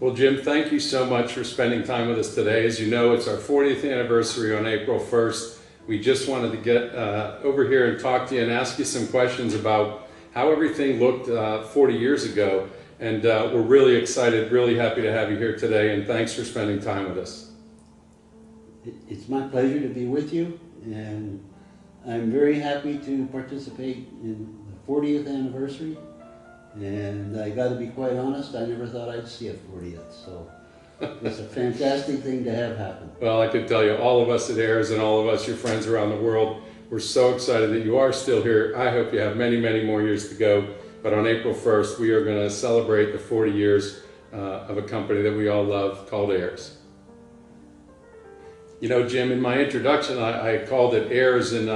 Well, Jim, thank you so much for spending time with us today. As you know, it's our 40th anniversary on April 1st. We just wanted to get over here and talk to you and ask you some questions about how everything looked 40 years ago. And we're really excited, really happy to have you here today, and thanks for spending time with us. It's my pleasure to be with you, and I'm very happy to participate in the 40th anniversary. And I got to be quite honest, I never thought I'd see a 40th, so it's a fantastic thing to have happen. Well, I can tell you, all of us at AIRS and all of us, your friends around the world, we're so excited that you are still here. I hope you have many, many more years to go. But on April 1st, we are going to celebrate the 40 years of a company that we all love called AIRS. You know, Jim, in my introduction, I called it AIRS, and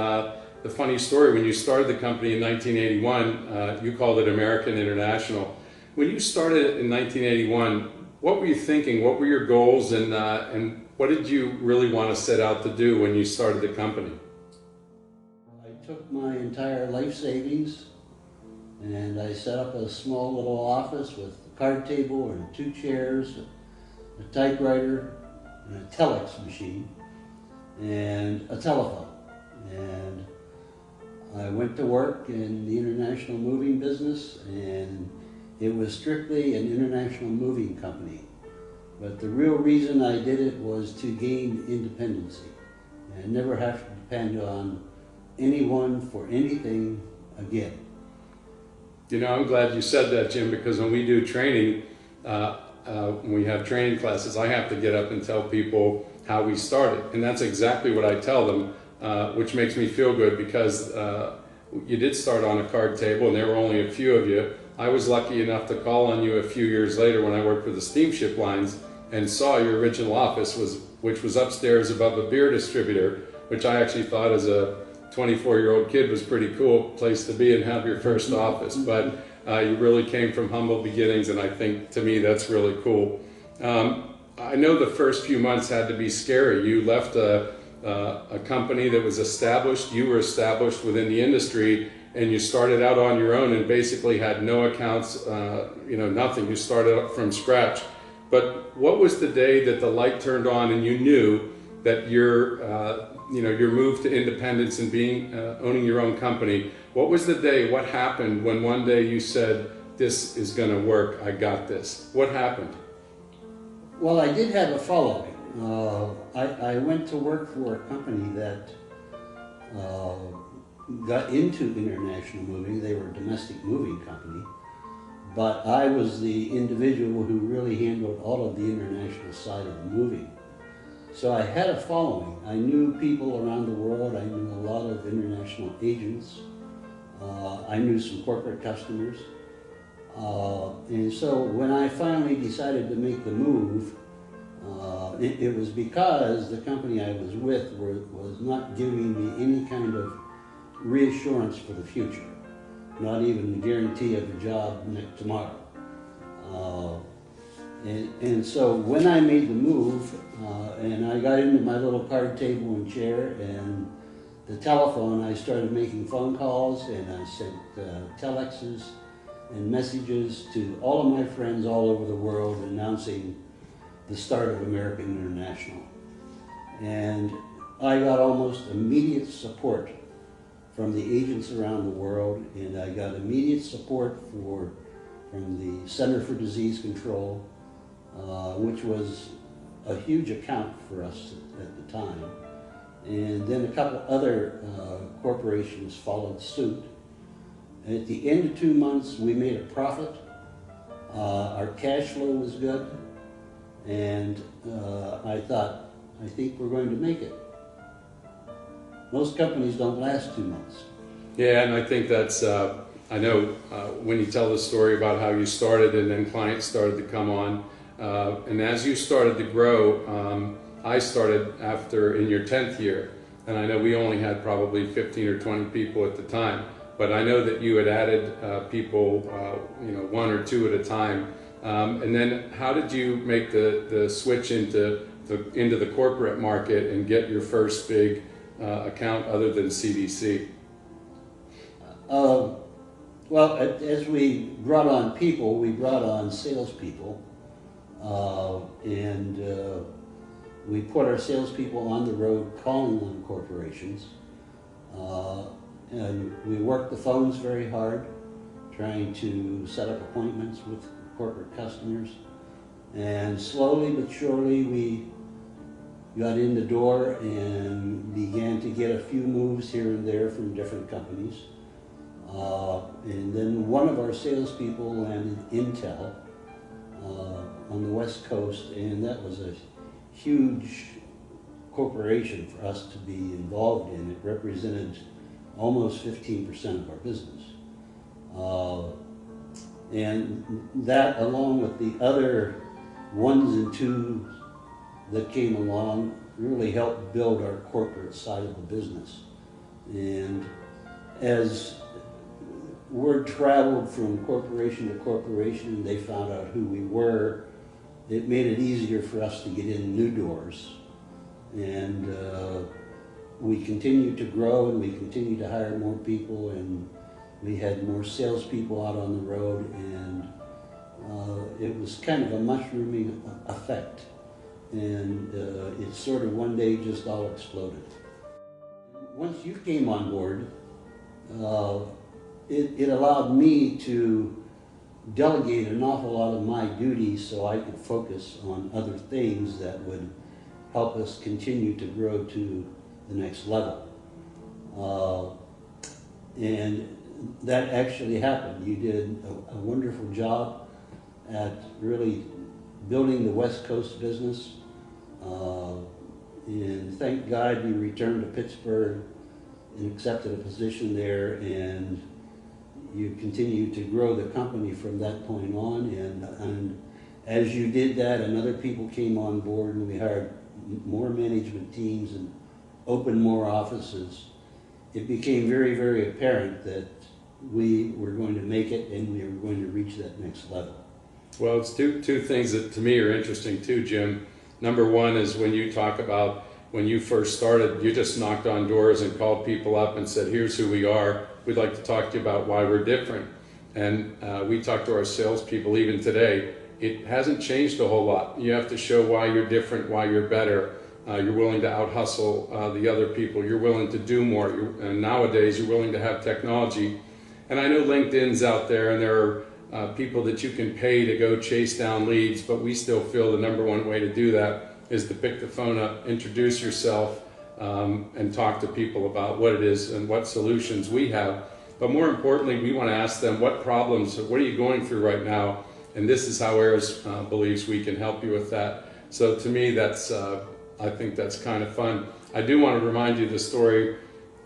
the funny story, when you started the company in 1981, you called it American International. When you started in 1981, what were you thinking? What were your goals, and what did you really want to set out to do when you started the company? I took my entire life savings and I set up a small little office with a card table and 2 chairs, a typewriter, and a telex machine, and a telephone. And I went to work in the international moving business, and it was strictly an international moving company. But the real reason I did it was to gain independency and never have to depend on anyone for anything again. You know, I'm glad you said that, Jim, because when we do training, when we have training classes, I have to get up and tell people how we started. And that's exactly what I tell them, which makes me feel good, because you did start on a card table and there were only a few of you. I was lucky enough to call on you a few years later when I worked for the steamship lines and saw your original office, which was upstairs above a beer distributor, which I actually thought as a 24-year-old kid was pretty cool place to be and have your first office. But you really came from humble beginnings, and I think, to me, that's really cool. I know the first few months had to be scary. You left a company that was established, you were established within the industry, and you started out on your own and basically had no accounts, nothing. You started up from scratch. But what was the day that the light turned on and you knew that your move to independence and owning your own company? What was the day, what happened when one day you said, this is going to work, I got this? What happened? Well, I did have a following. I went to work for a company that got into international moving. They were a domestic moving company, but I was the individual who really handled all of the international side of the moving. So I had a following. I knew people around the world. I knew a lot of international agents. I knew some corporate customers. And so when I finally decided to make the move, it was because the company I was with was not giving me any kind of reassurance for the future, not even the guarantee of a job tomorrow. And so when I made the move, and I got into my little card table and chair and the telephone, I started making phone calls, and I sent telexes and messages to all of my friends all over the world announcing the start of American International. And I got almost immediate support from the agents around the world, and I got immediate support from the Center for Disease Control, which was a huge account for us at the time. And then a couple other corporations followed suit. And at the end of 2 months, we made a profit. Our cash flow was good. And I thought, I think we're going to make it. Most companies don't last 2 months. Yeah, and I think that's, I know when you tell the story about how you started and then clients started to come on, and as you started to grow, I started in your 10th year, and I know we only had probably 15 or 20 people at the time, but I know that you had added people, 1 or 2 at a time. And then how did you make the switch into the corporate market and get your first big account other than CDC? Well, as we brought on people, we brought on salespeople. We put our salespeople on the road calling on corporations. And we worked the phones very hard, trying to set up appointments with corporate customers. And slowly but surely we got in the door and began to get a few moves here and there from different companies. And then one of our salespeople landed Intel on the West Coast, and that was a huge corporation for us to be involved in. It represented almost 15% of our business. And that, along with the other ones and twos that came along, really helped build our corporate side of the business. And as word traveled from corporation to corporation and they found out who we were, it made it easier for us to get in new doors. And we continued to grow, and we continued to hire more people, and we had more salespeople out on the road, and it was kind of a mushrooming effect. And it sort of one day just all exploded. Once you came on board, it allowed me to delegate an awful lot of my duties so I could focus on other things that would help us continue to grow to the next level. And that actually happened. You did a wonderful job at really building the West Coast business. And thank God you returned to Pittsburgh and accepted a position there, and you continued to grow the company from that point on. And as you did that and other people came on board and we hired more management teams and opened more offices, it became very, very apparent that we were going to make it and we were going to reach that next level. Well, it's two things that to me are interesting too, Jim. Number one is when you talk about when you first started, you just knocked on doors and called people up and said, here's who we are. We'd like to talk to you about why we're different. And we talk to our salespeople even today. It hasn't changed a whole lot. You have to show why you're different, why you're better. You're willing to out-hustle the other people. You're willing to do more. And nowadays, you're willing to have technology. And I know LinkedIn's out there, and there are people that you can pay to go chase down leads, but we still feel the number one way to do that is to pick the phone up, introduce yourself, and talk to people about what it is and what solutions we have. But more importantly, we want to ask them what problems, what are you going through right now? And this is how AIRS believes we can help you with that. So to me, that's I think that's kind of fun. I do want to remind you the story.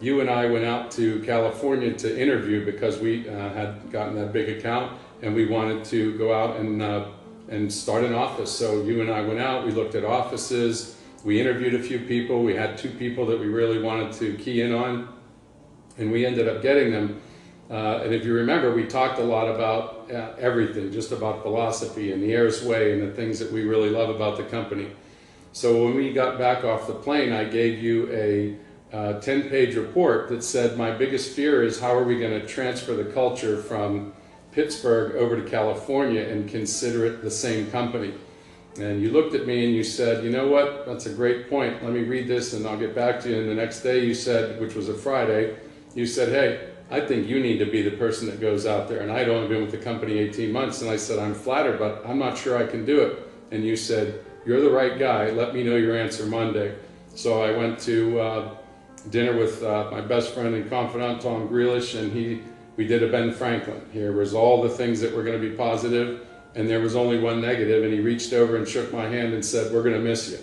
You and I went out to California to interview because we had gotten that big account and we wanted to go out and start an office. So you and I went out, we looked at offices, we interviewed a few people, we had 2 people that we really wanted to key in on, and we ended up getting them. And if you remember, we talked a lot about everything, just about philosophy and the AIRS way and the things that we really love about the company. So when we got back off the plane, I gave you a 10-page report that said my biggest fear is how are we going to transfer the culture from Pittsburgh over to California and consider it the same company. And you looked at me and you said, you know what, that's a great point. Let me read this and I'll get back to you. And the next day you said, which was a Friday, you said, hey, I think you need to be the person that goes out there. And I'd only been with the company 18 months. And I said, I'm flattered, but I'm not sure I can do it. And you said, you're the right guy. Let me know your answer Monday. So I went to dinner with my best friend and confidant, Tom Grealish, and we did a Ben Franklin. Here was all the things that were going to be positive, and there was only one negative, and he reached over and shook my hand and said, we're going to miss you.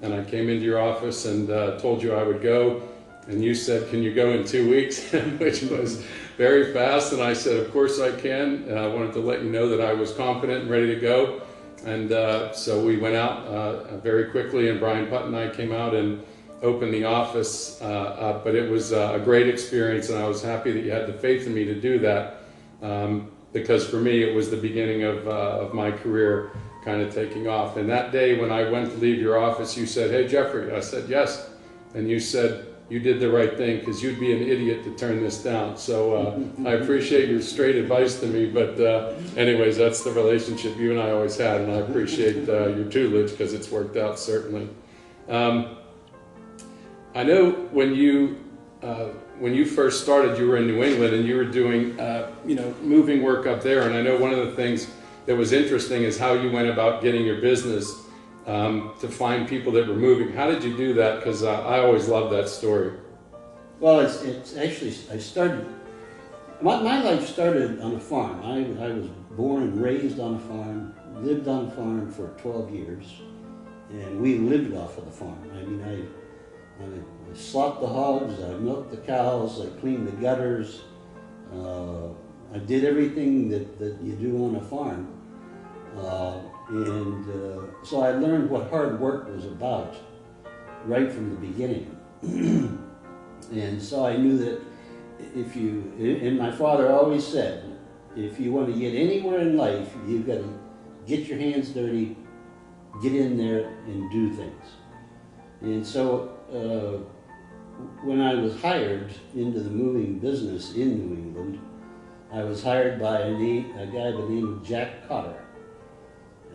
And I came into your office and told you I would go, and you said, can you go in 2 weeks? Which was very fast, and I said, of course I can. I wanted to let you know that I was confident and ready to go. And so we went out very quickly, and Brian Putt and I came out and opened the office up. But it was a great experience, and I was happy that you had the faith in me to do that, because for me it was the beginning of my career kind of taking off. And that day when I went to leave your office, you said, hey Jeffrey. I said, yes. And you said, you did the right thing, because you'd be an idiot to turn this down. So I appreciate your straight advice to me, but anyways, that's the relationship you and I always had, and I appreciate your tutelage, because it's worked out, certainly. I know when you first started, you were in New England and you were doing moving work up there, and I know one of the things that was interesting is how you went about getting your business to find people that were moving. How did you do that? Because I always loved that story. Well, it's actually, I started, my life started on a farm. I was born and raised on a farm, lived on a farm for 12 years, and we lived off of the farm. I mean, I slopped the hogs, I milked the cows, I cleaned the gutters, I did everything that you do on a farm. So I learned what hard work was about right from the beginning. And so I knew that and my father always said, if you want to get anywhere in life, you've got to get your hands dirty, get in there and do things. And so when I was hired into the moving business in New England, I was hired by a guy by the name of Jack Cotter.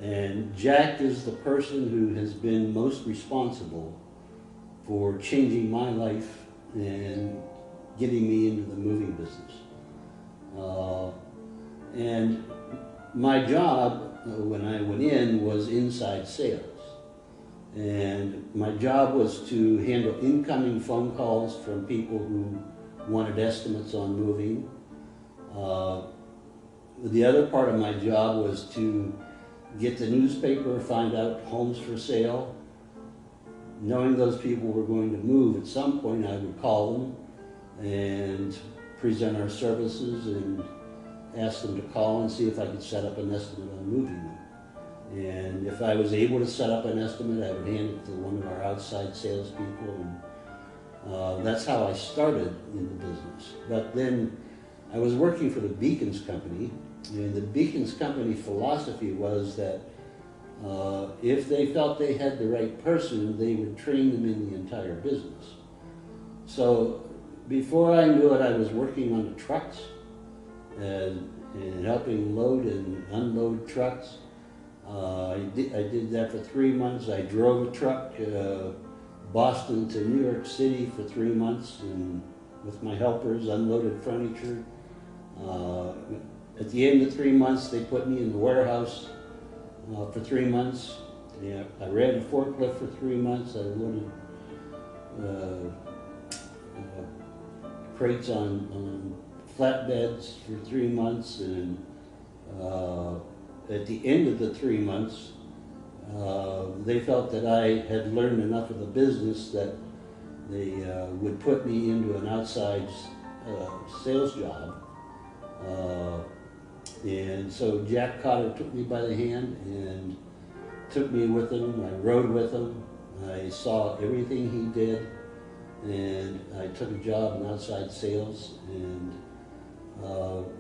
And Jack is the person who has been most responsible for changing my life and getting me into the moving business. And my job when I went in was inside sales. And my job was to handle incoming phone calls from people who wanted estimates on moving. The other part of my job was to get the newspaper, find out homes for sale. Knowing those people were going to move, at some point I would call them and present our services and ask them to call and see if I could set up an estimate on moving them. And if I was able to set up an estimate, I would hand it to one of our outside salespeople, and that's how I started in the business. But then I was working for the Beacons Company, and the Beacons Company philosophy was that if they felt they had the right person, they would train them in the entire business. So before I knew it, I was working on the trucks and helping load and unload trucks. I did that for 3 months. I drove a truck Boston to New York City for 3 months, and with my helpers unloaded furniture. At the end of 3 months, they put me in the warehouse for 3 months. Yeah, I ran a forklift for 3 months. I loaded crates on flatbeds for 3 months, and at the end of the 3 months, they felt that I had learned enough of the business that they would put me into an outside sales job. And so Jack Cotter took me by the hand and took me with him. I rode with him. I saw everything he did, and I took a job in outside sales. And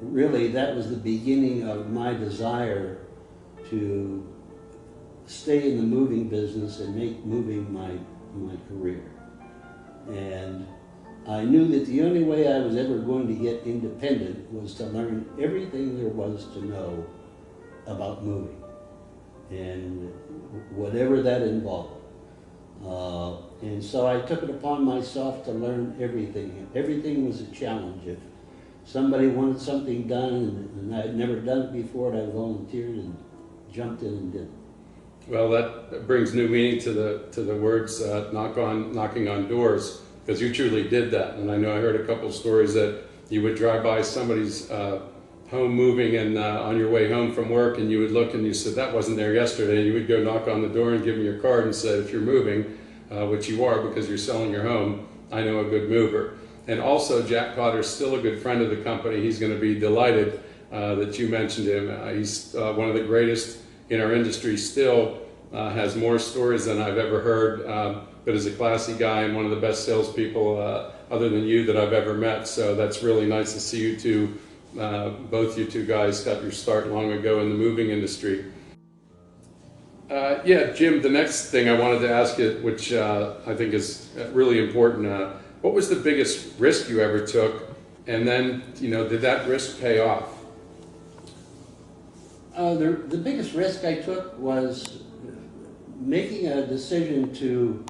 really, that was the beginning of my desire to stay in the moving business and make moving my career. And I knew that the only way I was ever going to get independent was to learn everything there was to know about moving, and whatever that involved. And so I took it upon myself to learn everything. Everything was a challenge. If somebody wanted something done and I had never done it before, I volunteered and jumped in and did it. Well, that brings new meaning to the words knocking on doors, because you truly did that. And I know I heard a couple of stories that you would drive by somebody's home moving, and on your way home from work, and you would look and you said, that wasn't there yesterday. And you would go knock on the door and give them your card and say, if you're moving, which you are because you're selling your home, I know a good mover. And also, Jack Cotter's still a good friend of the company. He's going to be delighted that you mentioned him. He's one of the greatest in our industry still, has more stories than I've ever heard, but is a classy guy and one of the best salespeople other than you that I've ever met. So that's really nice to see you two, both you two guys got your start long ago in the moving industry. Yeah, Jim, the next thing I wanted to ask you, which I think is really important, What was the biggest risk you ever took? And then, did that risk pay off? The biggest risk I took was making a decision to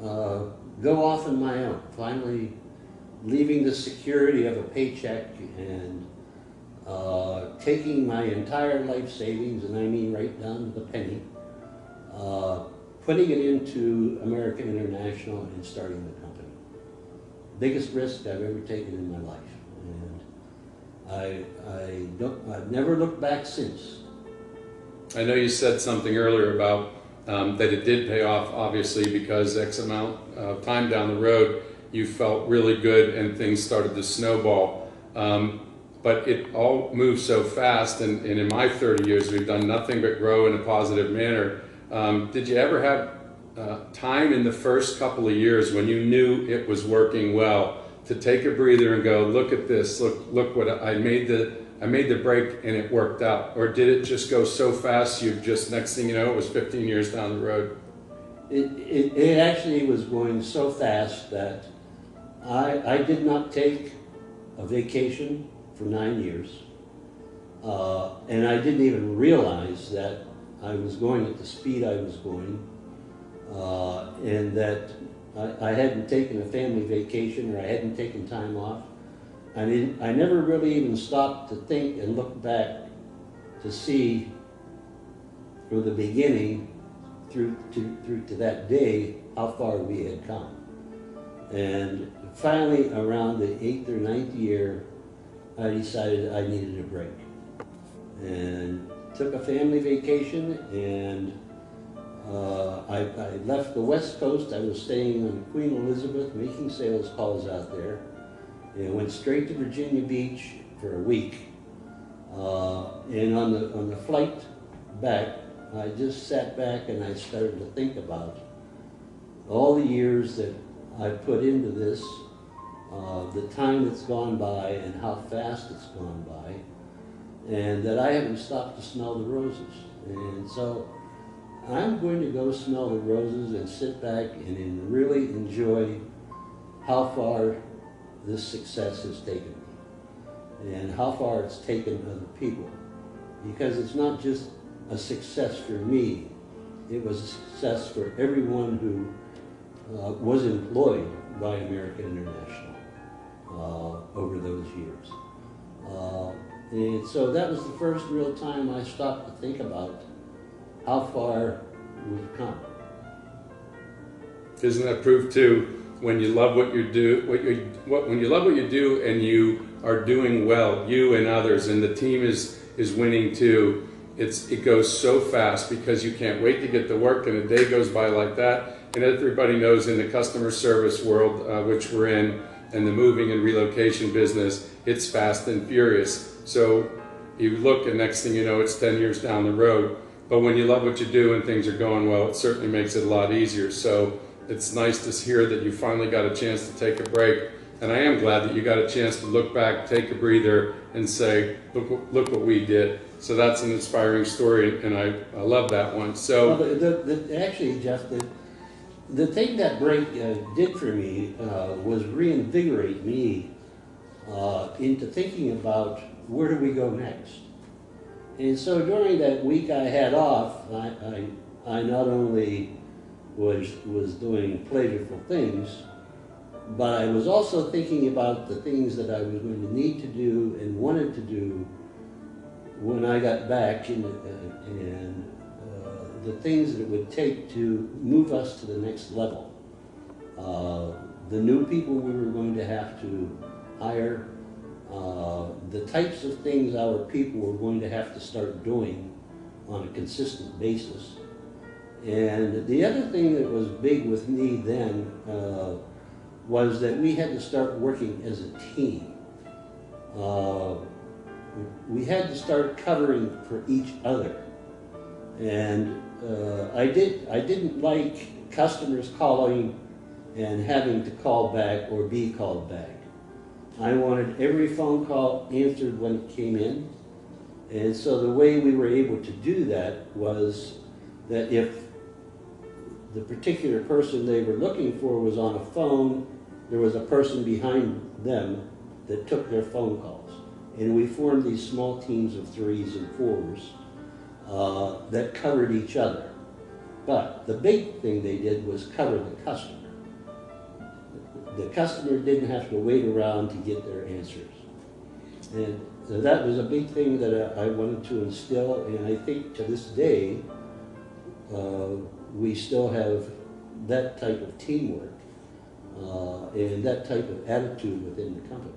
go off on my own, finally leaving the security of a paycheck and taking my entire life savings, and I mean right down to the penny, putting it into American International and starting the company. Biggest risk I've ever taken in my life, and I've never looked back since. I know you said something earlier about that it did pay off, obviously, because X amount of time down the road, you felt really good and things started to snowball. But it all moves so fast, and in my 30 years, we've done nothing but grow in a positive manner. Did you ever have time in the first couple of years when you knew it was working well to take a breather and go, look at this, look what I made the break and it worked out? Or did it just go so fast you just, next thing you know, it was 15 years down the road? It actually was going so fast that I did not take a vacation for 9 years, and I didn't even realize that I was going at the speed I was going, and that I hadn't taken a family vacation, or I hadn't taken time off. I never really even stopped to think and look back to see from the beginning through to that day how far we had come. And finally, around the 8th or 9th year, I decided I needed a break, and took a family vacation, and I left the West Coast. I was staying on Queen Elizabeth, making sales calls out there, and went straight to Virginia Beach for a week. And on the flight back, I just sat back and I started to think about all the years that I put into this, the time that's gone by and how fast it's gone by, and that I haven't stopped to smell the roses. And so I'm going to go smell the roses and sit back and really enjoy how far this success has taken me and how far it's taken other people. Because it's not just a success for me, it was a success for everyone who was employed by American International over those years. And so that was the first real time I stopped to think about how far we've come. Isn't that proof too? When you love what you do, when you love what you do, and you are doing well, you and others, and the team is winning too. It goes so fast because you can't wait to get to work, and a day goes by like that. And everybody knows in the customer service world, which we're in, and the moving and relocation business, it's fast and furious. So you look, and next thing you know, it's 10 years down the road. But when you love what you do and things are going well, it certainly makes it a lot easier. So it's nice to hear that you finally got a chance to take a break. And I am glad that you got a chance to look back, take a breather, and say, look what we did. So that's an inspiring story, and I love that one. So well, actually, Jeff, the thing that break did for me was reinvigorate me into thinking about where do we go next. And so during that week I had off, I not only was doing pleasurable things, but I was also thinking about the things that I was going to need to do and wanted to do when I got back, and the things that it would take to move us to the next level. The new people we were going to have to hire, the types of things our people were going to have to start doing on a consistent basis. And the other thing that was big with me then was that we had to start working as a team. We had to start covering for each other. And I didn't like customers calling and having to call back or be called back. I wanted every phone call answered when it came in. And so the way we were able to do that was that if the particular person they were looking for was on a phone there was a person behind them that took their phone calls. And we formed these small teams of 3s and 4s that covered each other. But the big thing they did was cover the customer. The customer didn't have to wait around to get their answers. And so that was a big thing that I wanted to instill, and I think to this day, we still have that type of teamwork and that type of attitude within the company.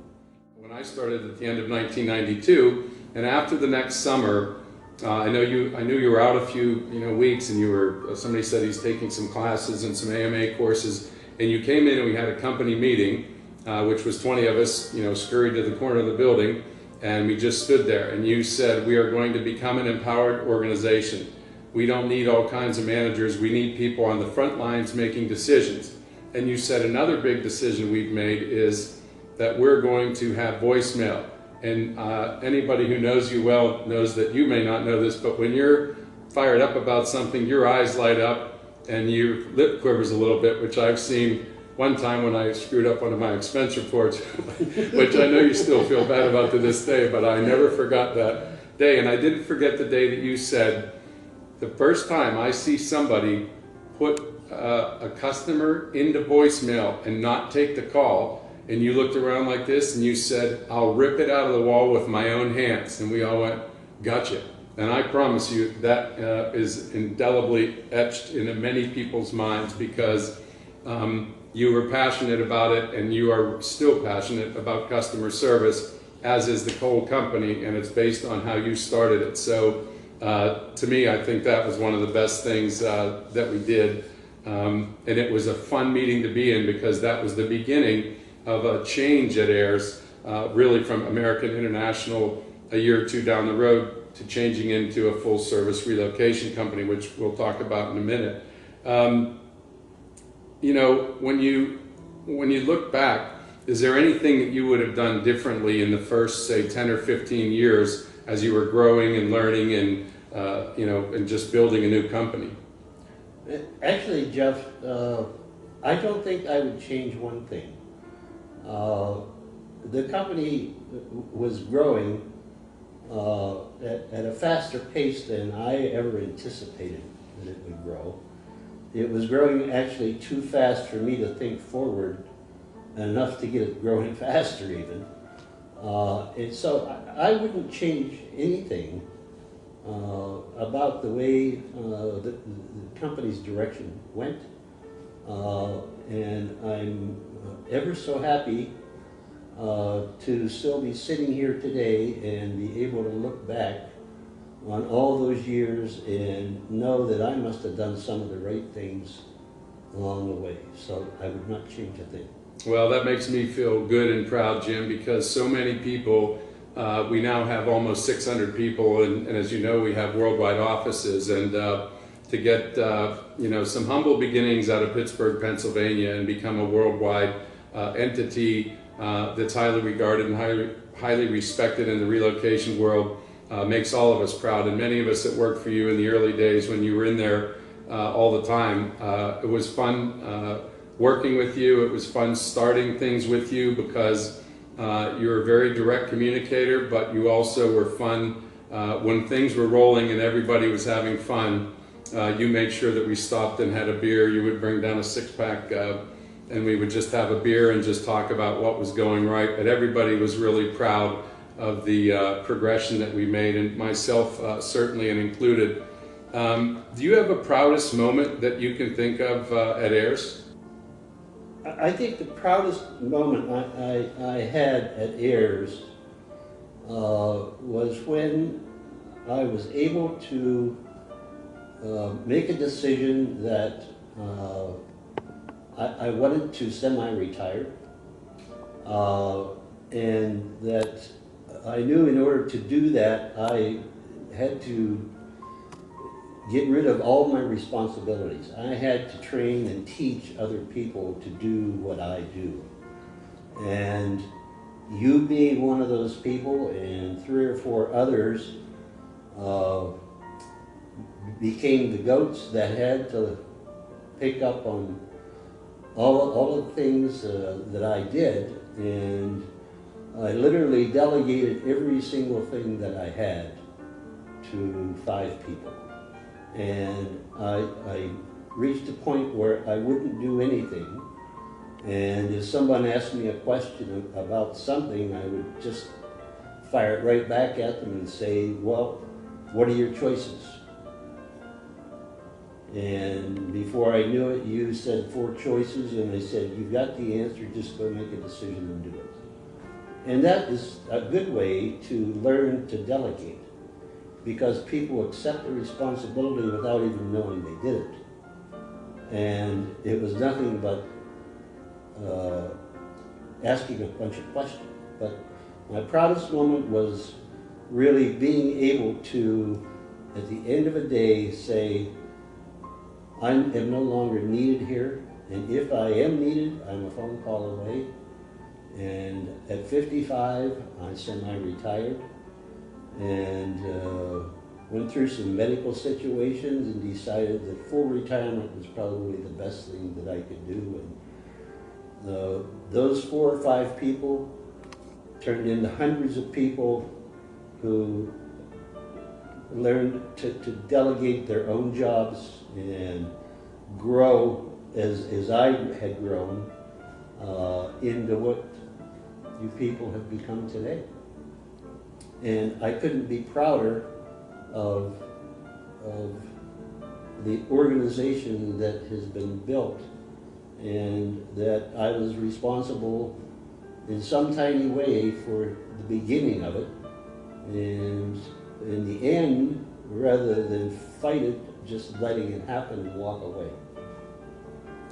When I started at the end of 1992, and after the next summer, I knew you were out a few weeks, and you were, somebody said he's taking some classes and some AMA courses, and you came in and we had a company meeting, which was 20 of us, scurried to the corner of the building, and we just stood there, and you said, we are going to become an empowered organization. We don't need all kinds of managers, we need people on the front lines making decisions. And you said another big decision we've made is that we're going to have voicemail. And anybody who knows you well knows that you may not know this, but when you're fired up about something, your eyes light up and your lip quivers a little bit, which I've seen one time when I screwed up one of my expense reports, which I know you still feel bad about to this day, but I never forgot that day. And I didn't forget the day that you said, the first time I see somebody put a customer into voicemail and not take the call, and you looked around like this and you said, I'll rip it out of the wall with my own hands. And we all went, gotcha. And I promise you that is indelibly etched into many people's minds, because you were passionate about it, and you are still passionate about customer service, as is the whole company, and it's based on how you started it. So to me, I think that was one of the best things that we did. And it was a fun meeting to be in, because that was the beginning of a change at Ayers, really from American International a year or two down the road to changing into a full service relocation company, which we'll talk about in a minute. When you look back, is there anything that you would have done differently in the first, say, 10 or 15 years as you were growing and learning and just building a new company? Actually, Jeff, I don't think I would change one thing. The company was growing at a faster pace than I ever anticipated that it would grow. It was growing actually too fast for me to think forward, enough to get it growing faster even. And so I wouldn't change anything about the way the company's direction went. And I'm ever so happy to still be sitting here today and be able to look back on all those years and know that I must have done some of the right things along the way. So I would not change a thing. Well, that makes me feel good and proud, Jim, because so many people, we now have almost 600 people, and as you know, we have worldwide offices, and to get some humble beginnings out of Pittsburgh, Pennsylvania, and become a worldwide entity that's highly regarded and highly respected in the relocation world makes all of us proud. And many of us that worked for you in the early days when you were in there all the time, it was fun working with you. It was fun starting things with you, because you're a very direct communicator, but you also were fun when things were rolling and everybody was having fun. You made sure that we stopped and had a beer. You would bring down a six-pack and we would just have a beer and just talk about what was going right. But everybody was really proud of the progression that we made, and myself certainly and included. Do you have a proudest moment that you can think of at Ayers? I think the proudest moment I had at Ayers was when I was able to make a decision that I wanted to semi-retire, and that I knew in order to do that I had to get rid of all my responsibilities. I had to train and teach other people to do what I do. And you being one of those people, and 3 or 4 others became the goats that had to pick up on all of the things that I did, and I literally delegated every single thing that I had to 5 people. And I reached a point where I wouldn't do anything. And if someone asked me a question about something, I would just fire it right back at them and say, well, what are your choices? And before I knew it, you said 4 choices, and I said, you've got the answer, just go make a decision and do it. And that is a good way to learn to delegate, because people accept the responsibility without even knowing they did it. And it was nothing but asking a bunch of questions. But my proudest moment was really being able to, at the end of a day, say, I am no longer needed here, and if I am needed, I'm a phone call away. And at 55, I semi-retired and went through some medical situations and decided that full retirement was probably the best thing that I could do. And those 4 or 5 people turned into hundreds of people who learned to delegate their own jobs and grow as I had grown into what you people have become today. And I couldn't be prouder of the organization that has been built, and that I was responsible in some tiny way for the beginning of it. And in the end, rather than fight it, just letting it happen and walk away.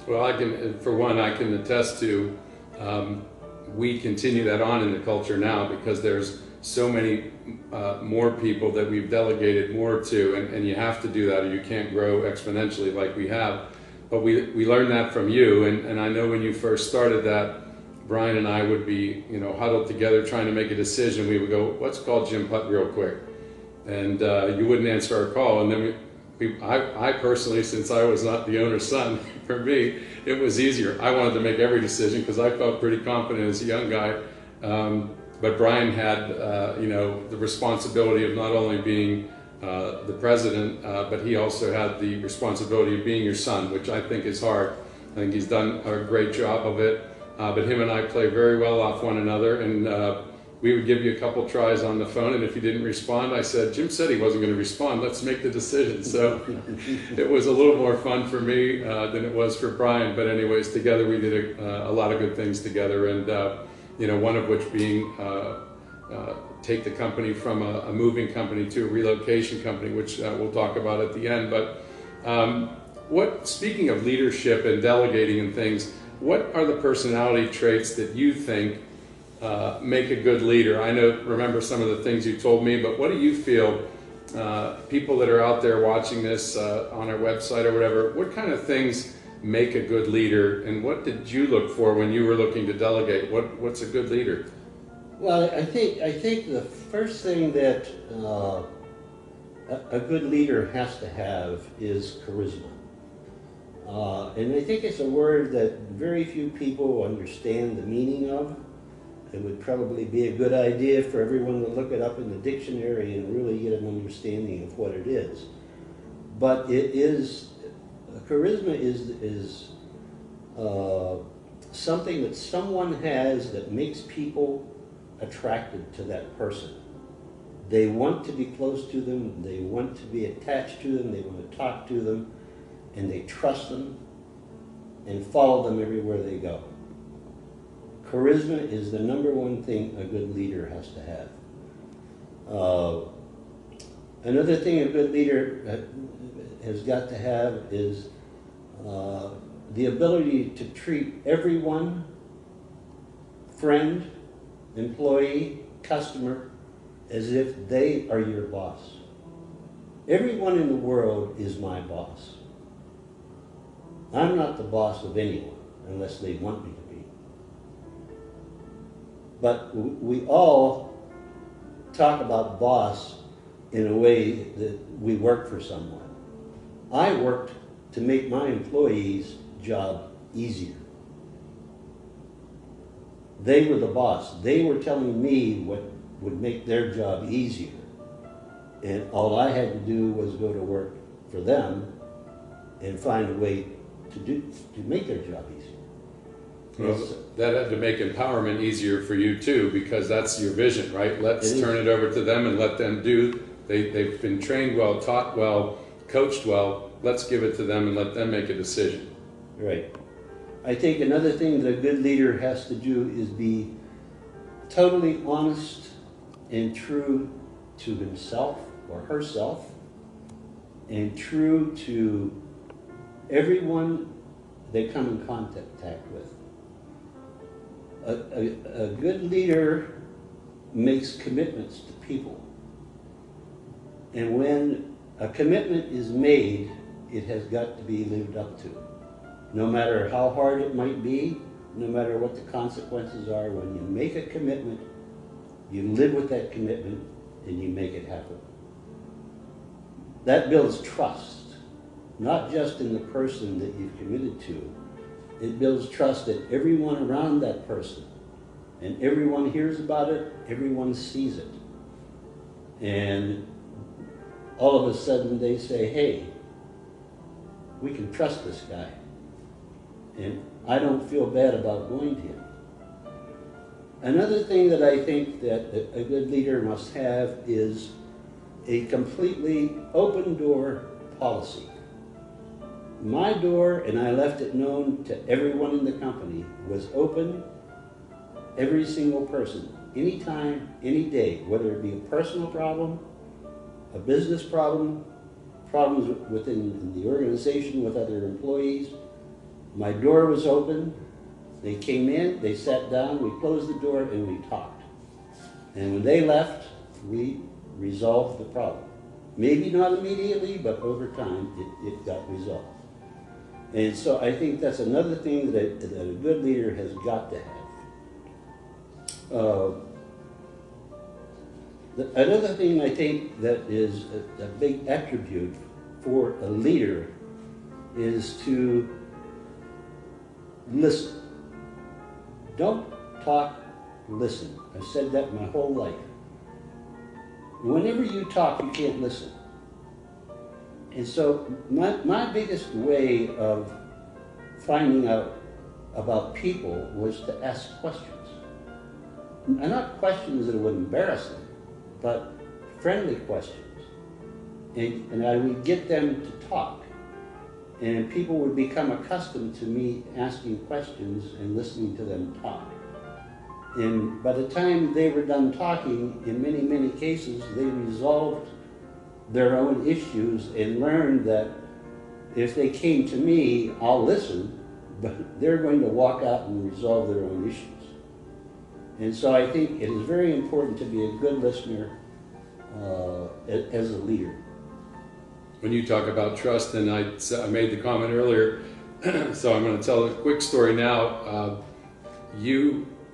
Well, for one, I can attest to, we continue that on in the culture now, because there's so many more people that we've delegated more to, and you have to do that or you can't grow exponentially like we have. But we learned that from you, and I know when you first started that, Brian and I would be, huddled together trying to make a decision. We would go, let's call Jim Putt real quick. And you wouldn't answer our call. And then I personally, since I was not the owner's son, for me, it was easier. I wanted to make every decision because I felt pretty confident as a young guy. But Brian had, the responsibility of not only being the president, but he also had the responsibility of being your son, which I think is hard. I think he's done a great job of it. But him and I play very well off one another, and we would give you a couple tries on the phone, and if you didn't respond, I said, Jim said he wasn't going to respond, let's make the decision. So it was a little more fun for me than it was for Brian, but anyways, together we did a lot of good things together, and one of which being take the company from a moving company to a relocation company, which we'll talk about at the end. But speaking of leadership and delegating and things, what are the personality traits that you think make a good leader? I remember some of the things you told me, but what do you feel, people that are out there watching this on our website or whatever, what kind of things make a good leader, and what did you look for when you were looking to delegate? What's a good leader? Well, I think the first thing that a good leader has to have is charisma. And I think it's a word that very few people understand the meaning of. It would probably be a good idea for everyone to look it up in the dictionary and really get an understanding of what it is. But charisma is something that someone has that makes people attracted to that person. They want to be close to them, they want to be attached to them, they want to talk to them, and they trust them and follow them everywhere they go. Charisma is the #1 thing a good leader has to have. Another thing a good leader has got to have is the ability to treat everyone, friend, employee, customer, as if they are your boss. Everyone in the world is my boss. I'm not the boss of anyone unless they want me to be. But we all talk about boss in a way that we work for someone. I worked to make my employees' job easier. They were the boss. They were telling me what would make their job easier. And all I had to do was go to work for them and find a way to make their job easier. Well, that had to make empowerment easier for you too, because that's your vision, right? Let's turn it over to them and let them do. They've been trained well, taught well, coached well. Let's give it to them and let them make a decision. Right. I think another thing that a good leader has to do is be totally honest and true to himself or herself, and true to everyone they come in contact with. A good leader makes commitments to people. And when a commitment is made, it has got to be lived up to. No matter how hard it might be, no matter what the consequences are, when you make a commitment, you live with that commitment and you make it happen. That builds trust, not just in the person that you've committed to. It builds trust that everyone around that person, and everyone hears about it, everyone sees it. And all of a sudden they say, hey, we can trust this guy. And I don't feel bad about going to him. Another thing that I think that a good leader must have is a completely open door policy. My door, and I left it known to everyone in the company, was open, every single person, anytime, any day, whether it be a personal problem, a business problem, problems within the organization with other employees. My door was open. They came in, they sat down, we closed the door, and we talked. And when they left, we resolved the problem. Maybe not immediately, but over time, it got resolved. And so I think that's another thing that a good leader has got to have. Another thing I think that is a big attribute for a leader is to listen. Don't talk, listen. I've said that my whole life. Whenever you talk, you can't listen. And so my biggest way of finding out about people was to ask questions. And not questions that would embarrass them, but friendly questions. And I would get them to talk. And people would become accustomed to me asking questions and listening to them talk. And by the time they were done talking, in many, many cases, they resolved their own issues and learned that if they came to me, I'll listen, but they're going to walk out and resolve their own issues. And so I think it is very important to be a good listener as a leader. When you talk about trust, and I made the comment earlier, so I'm going to tell a quick story now.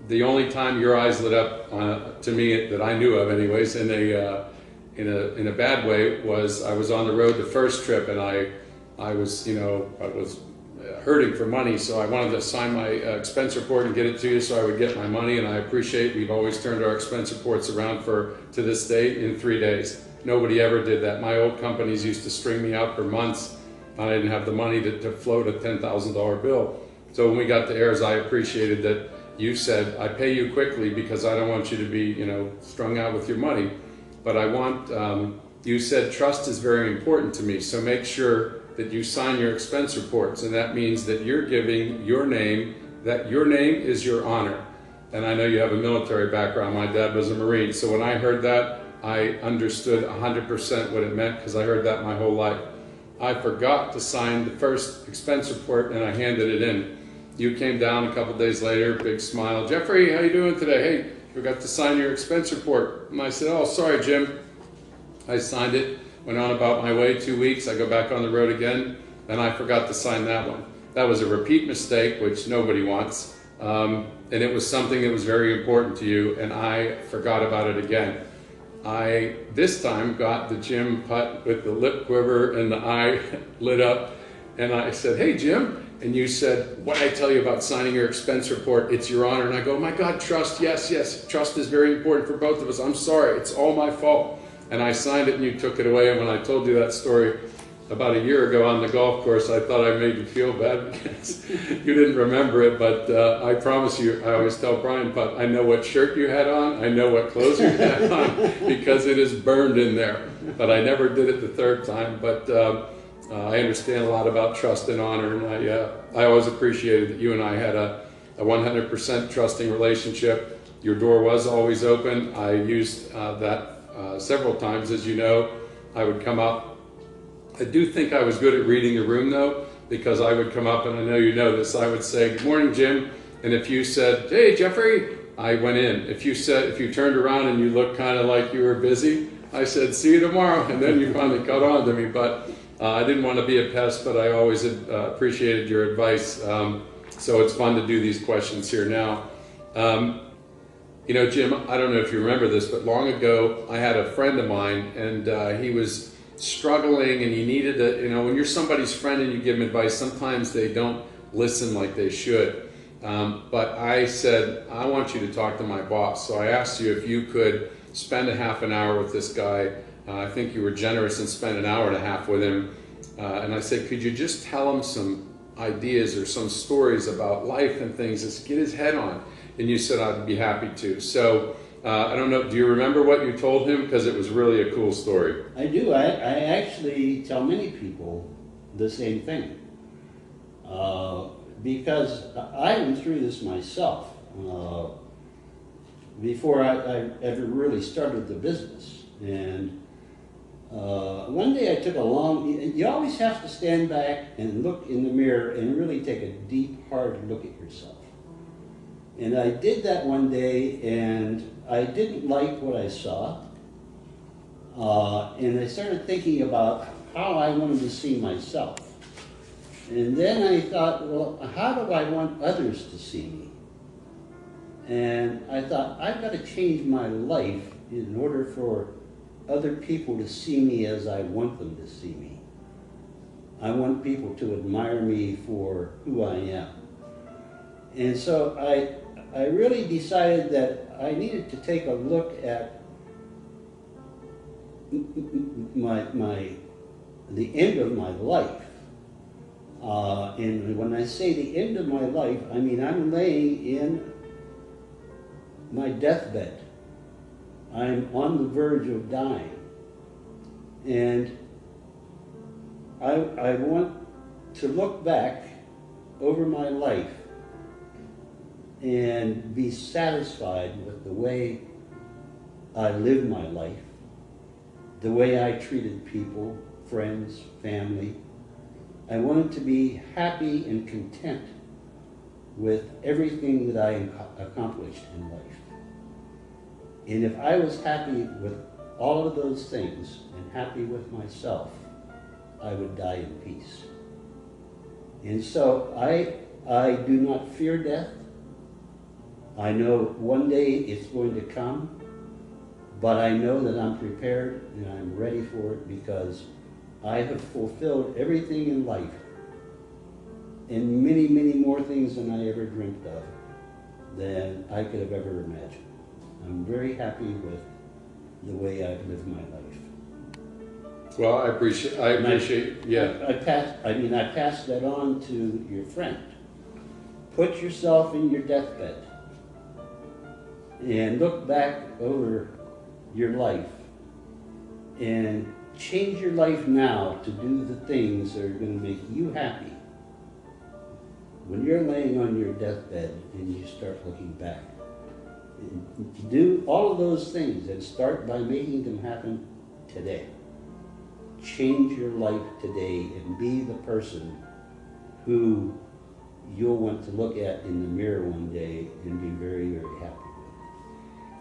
The only time your eyes lit up to me that I knew of, anyways, in a bad way, was I was on the road the first trip, and I was hurting for money, so I wanted to sign my expense report and get it to you so I would get my money. And I appreciate we've always turned our expense reports around to this day in 3 days. Nobody ever did that. My old companies used to string me out for months. I didn't have the money to float a $10,000 bill. So when we got to Ayers, I appreciated that you said, I pay you quickly because I don't want you to be, strung out with your money. But I want, you said trust is very important to me. So make sure that you sign your expense reports. And that means that you're giving your name, that your name is your honor. And I know you have a military background. My dad was a Marine. So when I heard that, I understood 100% what it meant, because I heard that my whole life. I forgot to sign the first expense report and I handed it in. You came down a couple days later, big smile. Jeffrey, how you doing today? Hey, forgot to sign your expense report. And I said, oh, sorry, Jim. I signed it, went on about my way, 2 weeks. I go back on the road again, and I forgot to sign that one. That was a repeat mistake, which nobody wants. And it was something that was very important to you, and I forgot about it again. I, this time, got the Jim Putt with the lip quiver and the eye lit up, and I said, hey, Jim, and you said, what did I tell you about signing your expense report? It's your honor. And I go, oh my God, trust, yes, yes. Trust is very important for both of us. I'm sorry, it's all my fault. And I signed it and you took it away. And when I told you that story about a year ago on the golf course, I thought I made you feel bad because you didn't remember it. But I promise you, I always tell Brian, Putt, I know what shirt you had on, I know what clothes you had on, because it is burned in there. But I never did it the third time. But I understand a lot about trust and honor, and I always appreciated that you and I had a 100% trusting relationship. Your door was always open. I used that several times, as you know. I would come up. I do think I was good at reading the room, though, because I would come up, and I know you know this, I would say, good morning, Jim. And if you said, hey, Jeffrey, I went in. If you turned around and you looked kind of like you were busy, I said, see you tomorrow. And then you finally caught on to me. But I didn't want to be a pest, but I always appreciated your advice. So it's fun to do these questions here now. You know, Jim, I don't know if you remember this, but long ago I had a friend of mine, and he was struggling, and he needed to, you know, when you're somebody's friend and you give them advice, sometimes they don't listen like they should. But I said, I want you to talk to my boss. So I asked you if you could spend a half an hour with this guy. I think you were generous and spent an hour and a half with him. And I said, could you just tell him some ideas or some stories about life and things, just get his head on? And you said, I'd be happy to. So I don't know, do you remember what you told him? Because it was really a cool story. I do. I actually tell many people the same thing. Because I went through this myself before I ever really started the business. And one day I took a you always have to stand back and look in the mirror and really take a deep, hard look at yourself. And I did that one day, and I didn't like what I saw. And I started thinking about how I wanted to see myself. And then I thought, well, how do I want others to see me? And I thought, I've got to change my life in order for other people to see me as I want them to see me. I want people to admire me for who I am. And so I really decided that I needed to take a look at the end of my life. And when I say the end of my life, I mean I'm laying in my deathbed. I'm on the verge of dying. And I want to look back over my life and be satisfied with the way I lived my life, the way I treated people, friends, family. I wanted to be happy and content with everything that I accomplished in life. And if I was happy with all of those things and happy with myself, I would die in peace. And so I do not fear death. I know one day it's going to come, but I know that I'm prepared and I'm ready for it because I have fulfilled everything in life and many, many more things than I ever dreamt of than I could have ever imagined. I'm very happy with the way I've lived my life. Well, I appreciate, yeah. I passed that on to your friend. Put yourself in your deathbed and look back over your life and change your life now to do the things that are going to make you happy. When you're laying on your deathbed and you start looking back, do all of those things and start by making them happen today. Change your life today and be the person who you'll want to look at in the mirror one day and be very, very happy with.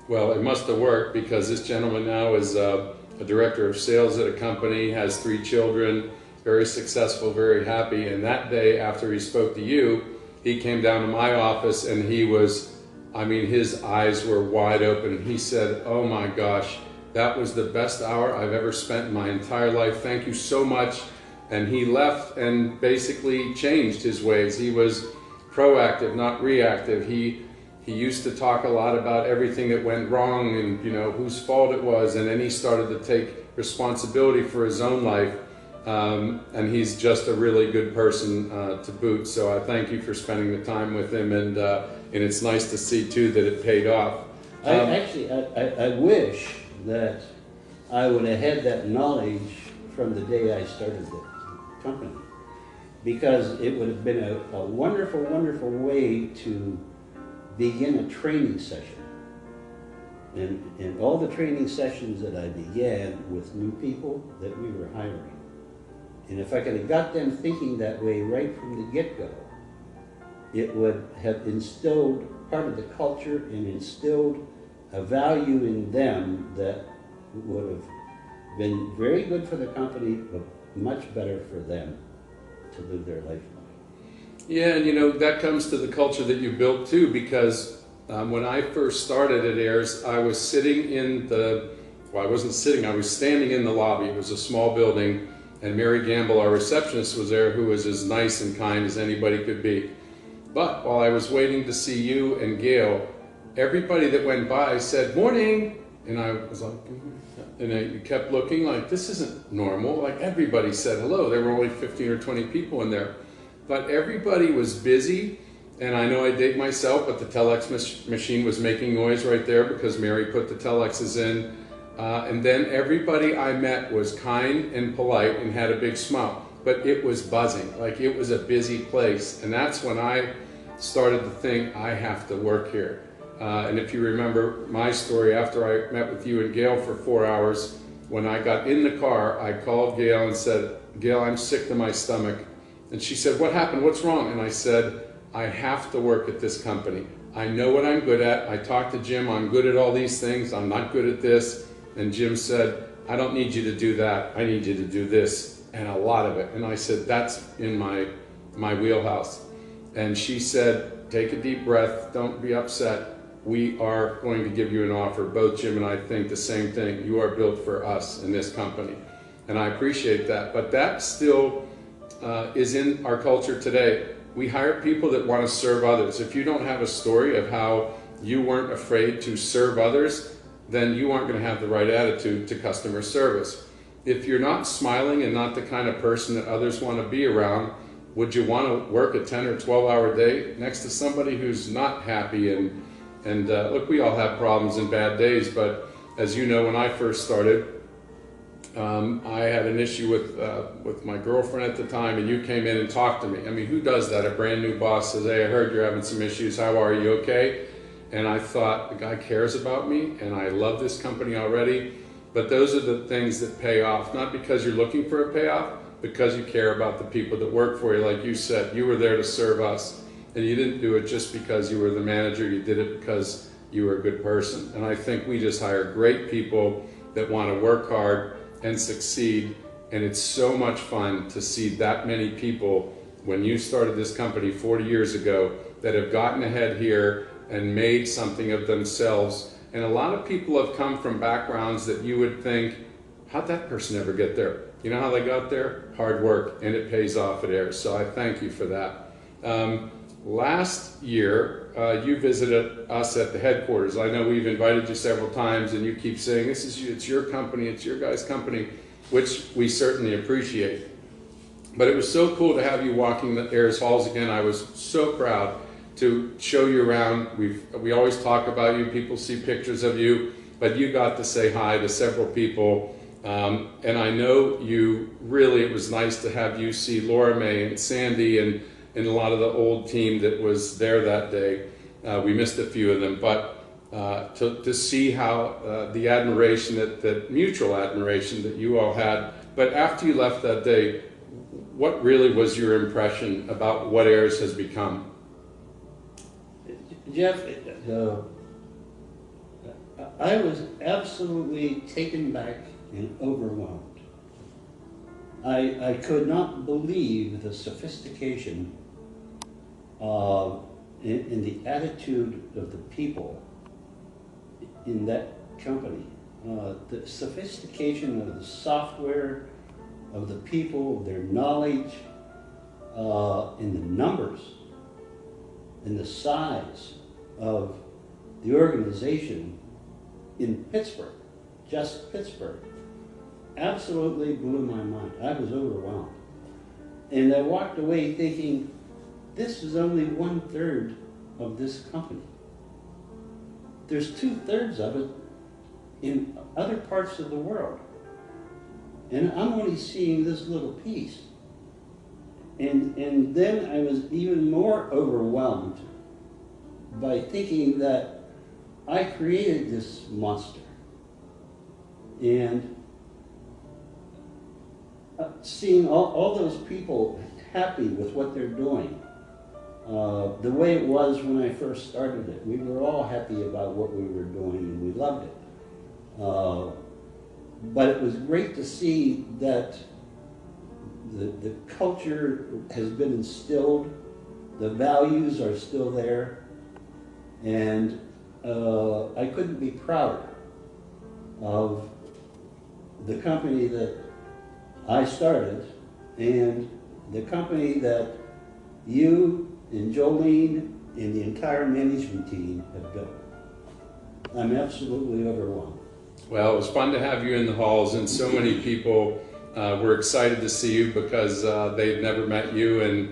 Well, it must have worked because this gentleman now is a director of sales at a company, has 3 children, very successful, very happy. And that day after he spoke to you, he came down to my office and he was, I mean, his eyes were wide open. He said, oh my gosh, that was the best hour I've ever spent in my entire life. Thank you so much. And he left and basically changed his ways. He was proactive, not reactive. He used to talk a lot about everything that went wrong and, you know, whose fault it was. And then he started to take responsibility for his own life. And he's just a really good person to boot. So I thank you for spending the time with him. And it's nice to see, too, that it paid off. I wish that I would have had that knowledge from the day I started the company, because it would have been a wonderful, wonderful way to begin a training session. And all the training sessions that I began with new people that we were hiring. And if I could have got them thinking that way right from the get-go, it would have instilled part of the culture and instilled a value in them that would have been very good for the company, but much better for them to live their life by. Yeah, and you know, that comes to the culture that you built too, because when I first started at Ayers, I was sitting in I wasn't sitting, I was standing in the lobby. It was a small building, and Mary Gamble, our receptionist, was there, who was as nice and kind as anybody could be. But while I was waiting to see you and Gail, everybody that went by said, "Morning," and I was like, and I kept looking like, this isn't normal. Like, everybody said hello. There were only 15 or 20 people in there. But everybody was busy, and I know I date myself, but the telex machine was making noise right there because Mary put the telexes in. And then everybody I met was kind and polite and had a big smile. But it was buzzing, like it was a busy place. And that's when I started to think, I have to work here. And if you remember my story, after I met with you and Gail for 4 hours, when I got in the car, I called Gail and said, "Gail, I'm sick to my stomach." And she said, "What happened? What's wrong?" And I said, "I have to work at this company. I know what I'm good at. I talked to Jim. I'm good at all these things. I'm not good at this." And Jim said, "I don't need you to do that. I need you to do this, and a lot of it." And I said, "That's in my wheelhouse." And she said, "Take a deep breath. Don't be upset. We are going to give you an offer." Both Jim and I think the same thing. You are built for us in this company. And I appreciate that. But that still is in our culture today. We hire people that want to serve others. If you don't have a story of how you weren't afraid to serve others, then you aren't going to have the right attitude to customer service. If you're not smiling and not the kind of person that others want to be around, would you want to work a 10 or 12-hour day next to somebody who's not happy? And look, we all have problems and bad days, but as you know, when I first started, I had an issue with my girlfriend at the time, and you came in and talked to me. I mean, who does that? A brand new boss says, "Hey, I heard you're having some issues. How are you? Okay?" And I thought, the guy cares about me, and I love this company already. But those are the things that pay off, not because you're looking for a payoff, because you care about the people that work for you. Like you said, you were there to serve us. And you didn't do it just because you were the manager. You did it because you were a good person. And I think we just hire great people that want to work hard and succeed. And it's so much fun to see that many people, when you started this company 40 years ago, that have gotten ahead here and made something of themselves. And a lot of people have come from backgrounds that you would think, how'd that person ever get there? You know how they got there? Hard work, and it pays off at Ayers. So I thank you for that. Last year, you visited us at the headquarters. I know we've invited you several times, and you keep saying, it's your company, it's your guys' company, which we certainly appreciate. But it was so cool to have you walking the Ayers halls again. I was so proud to show you around. We always talk about you, people see pictures of you, but you got to say hi to several people. And I know it was nice to have you see Laura May and Sandy and a lot of the old team that was there that day. We missed a few of them, but to see how the admiration, that mutual admiration that you all had. But after you left that day, what really was your impression about what Ayers has become? Jeff, I was absolutely taken back and overwhelmed. I could not believe the sophistication in the attitude of the people in that company. The sophistication of the software, of the people, their knowledge, in the numbers, and the size of the organization in Pittsburgh, just Pittsburgh, absolutely blew my mind. I was overwhelmed. And I walked away thinking, this is only 1/3 of this company. There's 2/3 of it in other parts of the world. And I'm only seeing this little piece. And then I was even more overwhelmed by thinking that I created this monster. And seeing all those people happy with what they're doing, the way it was when I first started it. We were all happy about what we were doing and we loved it. But it was great to see that the culture has been instilled, the values are still there, and I couldn't be prouder of the company that I started and the company that you and Jolene and the entire management team have built. I'm absolutely overwhelmed. Well, it was fun to have you in the halls, and so many people were excited to see you because they'd never met you, and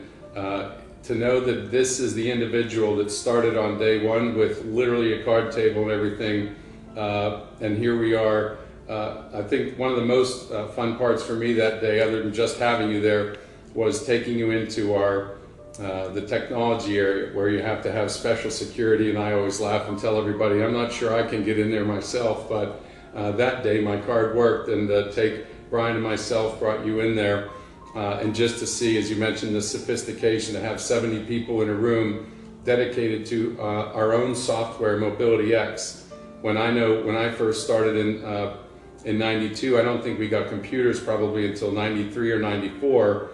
to know that this is the individual that started on day one with literally a card table and everything, and here we are. I think one of the most fun parts for me that day, other than just having you there, was taking you into our the technology area where you have to have special security, and I always laugh and tell everybody I'm not sure I can get in there myself, but that day my card worked, and take Brian and myself brought you in there, and just to see, as you mentioned, the sophistication, to have 70 people in a room dedicated to our own software, Mobility X. When I first started in 92, I don't think we got computers probably until 93 or 94.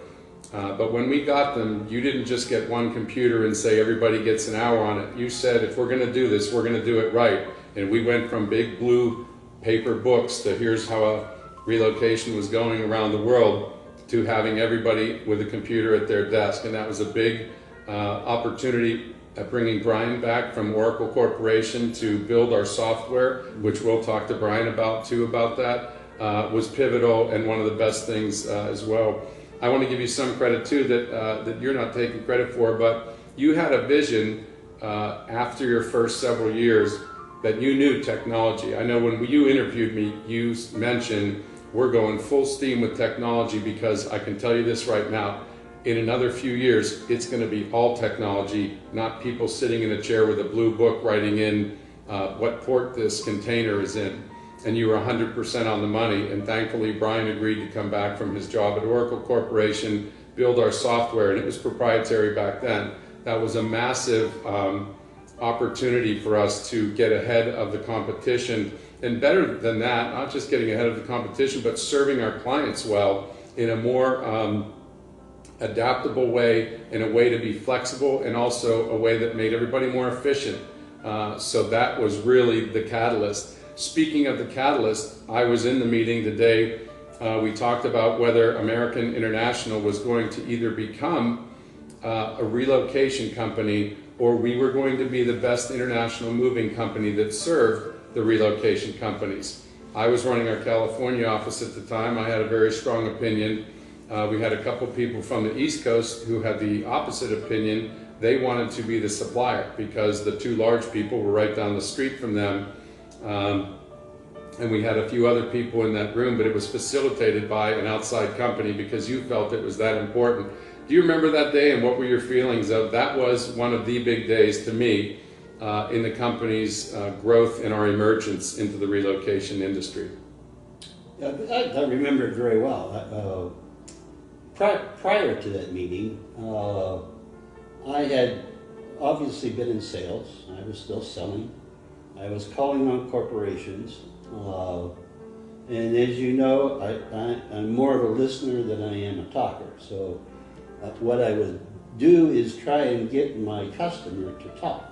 But when we got them, you didn't just get one computer and say everybody gets an hour on it. You said, if we're going to do this, we're going to do it right. And we went from big blue paper books to here's how a relocation was going around the world, to having everybody with a computer at their desk. And that was a big opportunity at bringing Brian back from Oracle Corporation to build our software, which we'll talk to Brian about too about that, was pivotal and one of the best things as well. I want to give you some credit too that you're not taking credit for, but you had a vision after your first several years that you knew technology. I know when you interviewed me, you mentioned we're going full steam with technology, because I can tell you this right now, in another few years, it's going to be all technology, not people sitting in a chair with a blue book writing in what port this container is in. And you were 100% on the money, and thankfully Brian agreed to come back from his job at Oracle Corporation, build our software, and it was proprietary back then. That was a massive opportunity for us to get ahead of the competition, and better than that, not just getting ahead of the competition, but serving our clients well in a more adaptable way, in a way to be flexible, and also a way that made everybody more efficient. So that was really the catalyst. Speaking of the catalyst, I was in the meeting today. We talked about whether American International was going to either become a relocation company, or we were going to be the best international moving company that served the relocation companies. I was running our California office at the time. I had a very strong opinion. We had a couple people from the East Coast who had the opposite opinion. They wanted to be the supplier because the two large people were right down the street from them. And we had a few other people in that room, but it was facilitated by an outside company because you felt it was that important. Do you remember that day, and what were your feelings of that? Was one of the big days to me in the company's growth and our emergence into the relocation industry. I remember it very well. Prior to that meeting, I had obviously been in sales. I was still selling. I was calling on corporations. And as you know, I'm more of a listener than I am a talker. So what I would do is try and get my customer to talk.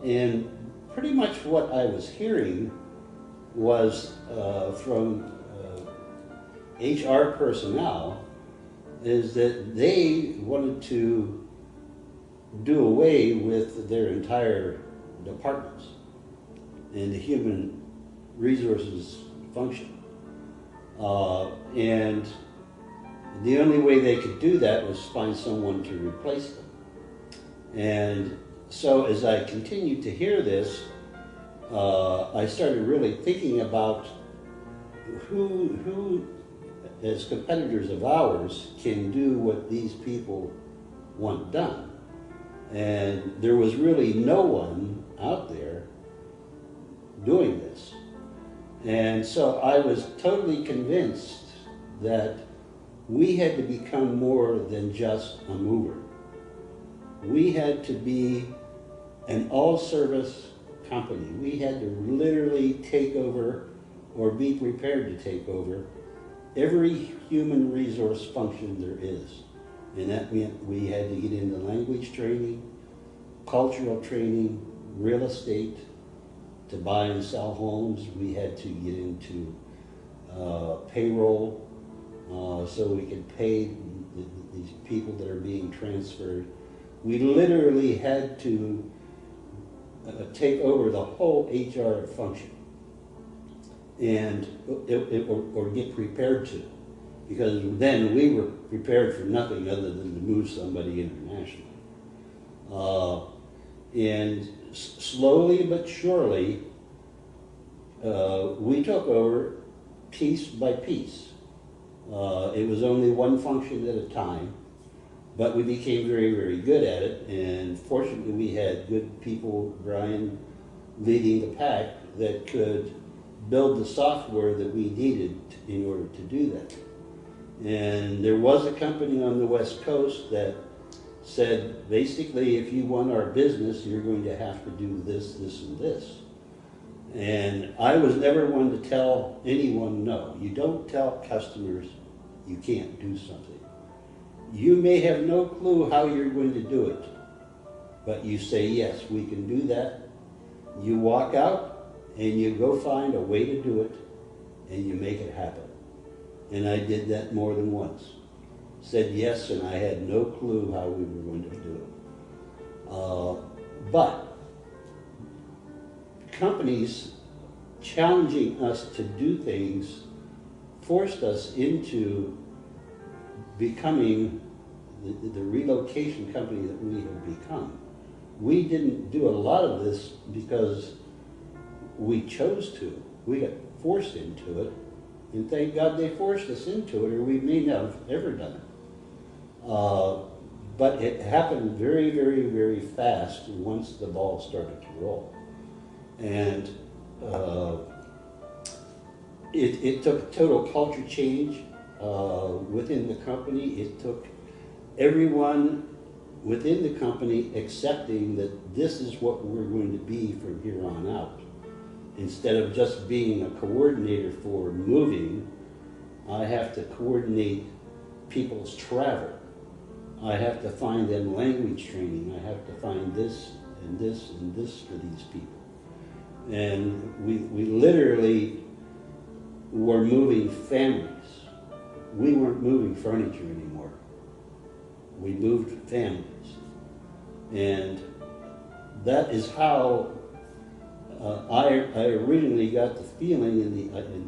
And pretty much what I was hearing was from HR personnel is that they wanted to do away with their entire departments and the human resources function. And the only way they could do that was find someone to replace them. And so as I continued to hear this, I started really thinking about who, as competitors of ours, can do what these people want done. And there was really no one out there doing this. And so I was totally convinced that we had to become more than just a mover. We had to be an all-service company. We had to literally take over or be prepared to take over every human resource function there is. And that meant we had to get into language training, cultural training, real estate, to buy and sell homes. We had to get into payroll, so we could pay these people that are being transferred. We literally had to take over the whole HR function and or get prepared to, because then we were prepared for nothing other than to move somebody internationally. And slowly but surely, we took over piece by piece. It was only one function at a time, but we became very, very good at it. And fortunately, we had good people, Brian, leading the pack that could build the software that we needed in order to do that. And there was a company on the West Coast that said, basically, if you want our business, you're going to have to do this, this, and this. And I was never one to tell anyone no. You don't tell customers you can't do something. You may have no clue how you're going to do it, but you say, yes, we can do that. You walk out and you go find a way to do it and you make it happen. And I did that more than once. Said yes, and I had no clue how we were going to do it. But companies challenging us to do things forced us into becoming the relocation company that we have become. We didn't do a lot of this because we chose to. We got forced into it, and thank God they forced us into it, or we may not have ever done it. But it happened very, very, very fast once the ball started to roll. And it took total culture change within the company. It took everyone within the company accepting that this is what we're going to be from here on out. Instead of just being a coordinator for moving, I have to coordinate people's travel. I have to find them language training. I have to find this and this and this for these people. And we literally were moving families. We weren't moving furniture anymore. We moved families. And that is how I originally got the feeling and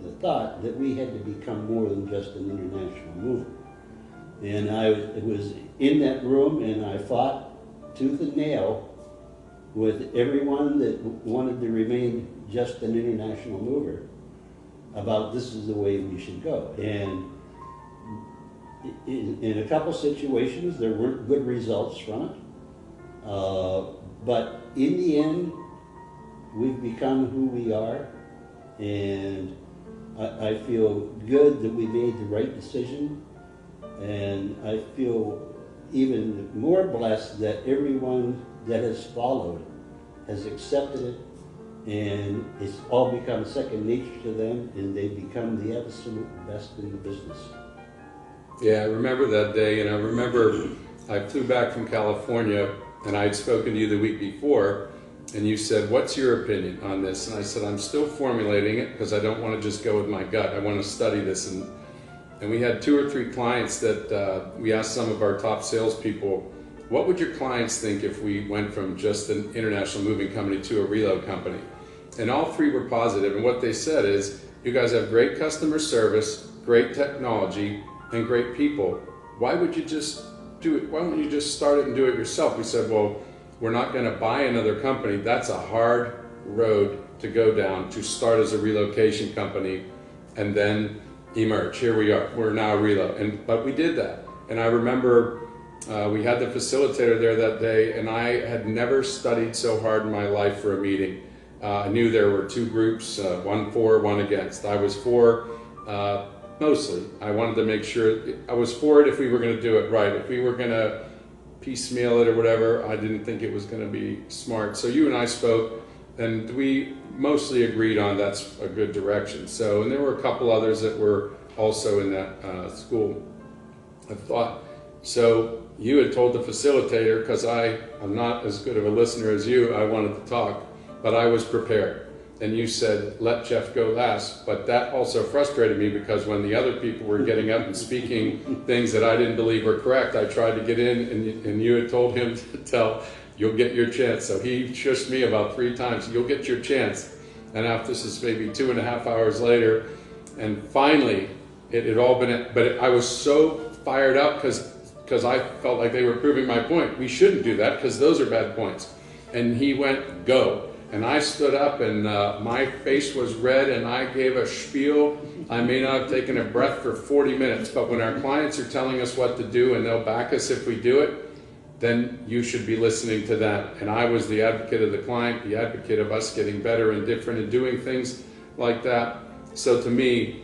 the thought that we had to become more than just an international mover. And I was in that room and I fought tooth and nail with everyone that wanted to remain just an international mover about this is the way we should go. And in a couple situations there weren't good results from it, but in the end we've become who we are, and I feel good that we made the right decision, and I feel even more blessed that everyone that has followed has accepted it, and it's all become second nature to them, and they become the absolute best in the business. Yeah, I remember that day, and I remember I flew back from California, and I had spoken to you the week before, and you said, what's your opinion on this? And I said, I'm still formulating it because I don't want to just go with my gut. I want to study this. and we had 2 or 3 clients that we asked some of our top salespeople, what would your clients think if we went from just an international moving company to a reload company? And all 3 were positive, and what they said is, you guys have great customer service, great technology, and great people. Why would you just do it? Why don't you just start it and do it yourself? We said, well, we're not going to buy another company. That's a hard road to go down, to start as a relocation company and then emerge. Here we are. We're now a reload. But we did that. And I remember we had the facilitator there that day, and I had never studied so hard in my life for a meeting. I knew there were 2 groups, one for, one against. I was for, mostly. I wanted to make sure, I was for it if we were going to do it right. If we were going to piecemeal it or whatever, I didn't think it was going to be smart. So you and I spoke, and we mostly agreed on that's a good direction. So, and there were a couple others that were also in that school of thought. So you had told the facilitator, because I'm not as good of a listener as you, I wanted to talk, but I was prepared. And you said, let Jeff go last. But that also frustrated me, because when the other people were getting up and speaking things that I didn't believe were correct, I tried to get in, and you had told him to tell, you'll get your chance. So he shushed me about 3 times, you'll get your chance. And after this is maybe 2.5 hours later, and finally it had all been, I was so fired up because I felt like they were proving my point. We shouldn't do that because those are bad points. And he went, go. And I stood up, and my face was red, and I gave a spiel. I may not have taken a breath for 40 minutes, but when our clients are telling us what to do and they'll back us if we do it, then you should be listening to that. And I was the advocate of the client, the advocate of us getting better and different and doing things like that. So to me,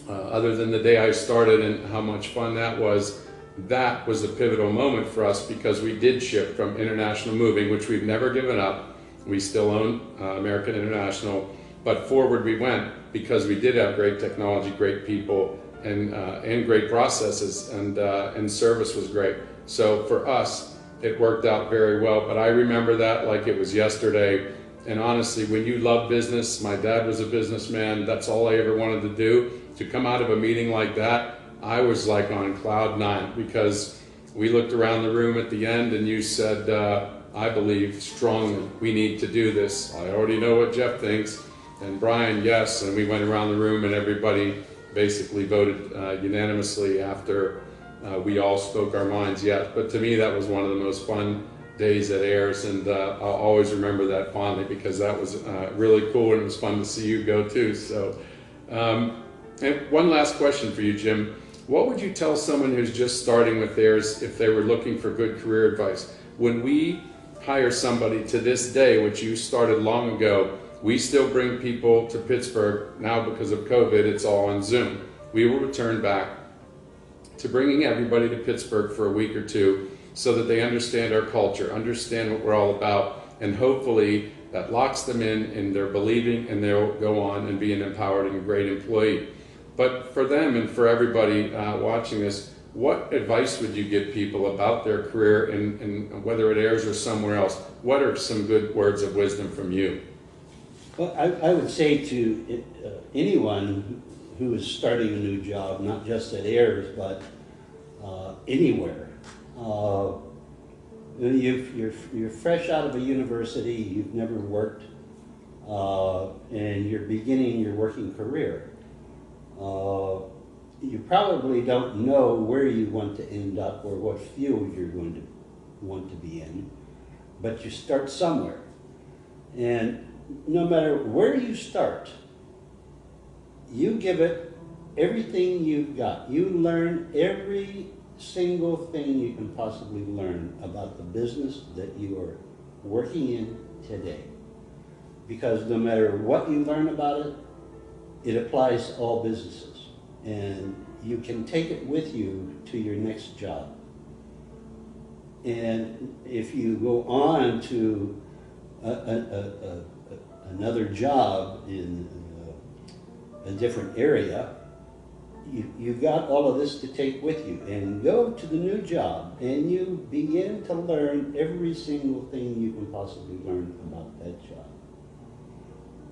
other than the day I started and how much fun that was a pivotal moment for us, because we did shift from international moving, which we've never given up. We still own American International, but forward we went because we did have great technology, great people, and great processes, and service was great. So for us, it worked out very well. But I remember that like it was yesterday. And honestly, when you love business, my dad was a businessman. That's all I ever wanted to do. To come out of a meeting like that, I was like on cloud 9, because we looked around the room at the end, and you said, I believe strongly we need to do this. I already know what Jeff thinks, and Brian, yes. And we went around the room, and everybody basically voted unanimously after we all spoke our minds, yes. But to me, that was one of the most fun days at Ayers, and I'll always remember that fondly, because that was really cool, and it was fun to see you go too. So, and one last question for you, Jim. What would you tell someone who's just starting with Ayers if they were looking for good career advice? When we hire somebody to this day, which you started long ago, we still bring people to Pittsburgh. Now because of COVID, it's all on Zoom. We will return back to bringing everybody to Pittsburgh for a week or 2 so that they understand our culture, understand what we're all about, and hopefully that locks them in their believing, and they'll go on and be an empowered and great employee. But for them and for everybody watching this, what advice would you give people about their career, and whether it Ayers or somewhere else? What are some good words of wisdom from you? Well, I would say to anyone who is starting a new job, not just at Ayers, but anywhere. You're fresh out of a university, you've never worked, and you're beginning your working career. You probably don't know where you want to end up or what field you're going to want to be in, but you start somewhere. And no matter where you start, you give it everything you've got. You learn every single thing you can possibly learn about the business that you are working in today. Because no matter what you learn about it, it applies to all businesses. And you can take it with you to your next job. And if you go on to another job in a different area, you've got all of this to take with you, and go to the new job and you begin to learn every single thing you can possibly learn about that job.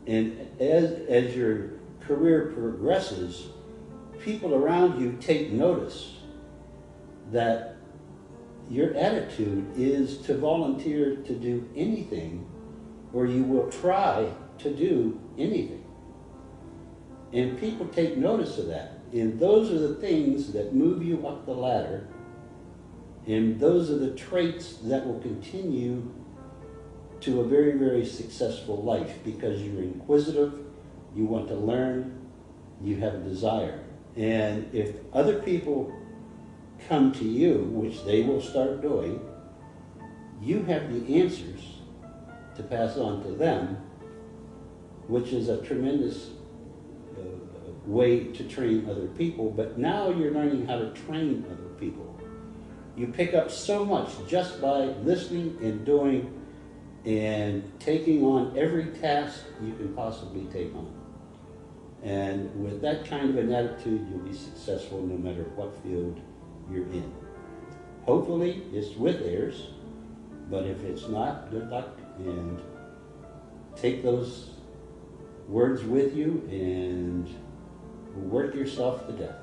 And as your career progresses, people around you take notice that your attitude is to volunteer to do anything, or you will try to do anything. And people take notice of that. And those are the things that move you up the ladder. And those are the traits that will continue to a very, very successful life, because you're inquisitive, you want to learn, you have a desire. And if other people come to you, which they will start doing, you have the answers to pass on to them, which is a tremendous way to train other people. But now you're learning how to train other people. You pick up so much just by listening and doing and taking on every task you can possibly take on. And with that kind of an attitude, you'll be successful no matter what field you're in. Hopefully it's with heirs, but if it's not, good luck, and take those words with you and work yourself to death.